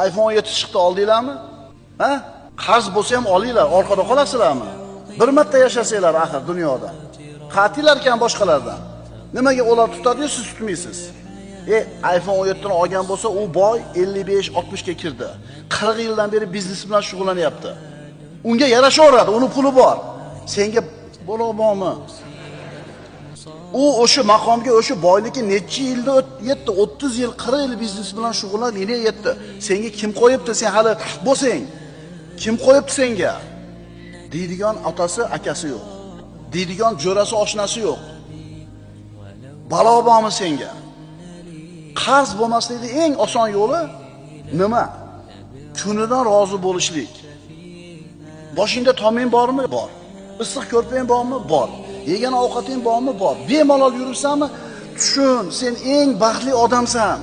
iPhone 17 chiqdi oldinglarmi? Ha? Qarz bo'lsa ham olinglar, orqada qolasizlarmi? Bir marta yashasanglar axir dunyoda. Qatilar ekan boshqalardan. Nimaga ular tutadi-yu siz tutmaysiz? iPhone 17 ni olgan bo'lsa, u boy 55-60 ga kirdi. 40 yildan beri biznes bilan shug'ullanyapti. Unga yarashaveradi, uni puli bor. Senga bo'lmaymi? U o'sha maqomga, o'sha boyligi necha yilda yetdi? 30 yil, 40 yil biznes bilan shug'ullanib yana yetdi. Senga kim qo'yibdi? Sen hali bo'lsang, kim qo'yibdi senga? Deydigan otasi, akasi yo'q. Deydigan jo'rasi, oshnasi yo'q. Balo bormi senga? Qarz bo'lmaslikning eng oson yo'li nima? Kunidan rozi bo'lishlik. Boshingda toming bormi? Bor. Issiq ko'rpang bormi? Bor. Yegan ovqating bormi? Bor. Bemalol yuribsanmi? Tushun, sen eng baxtli odamsan.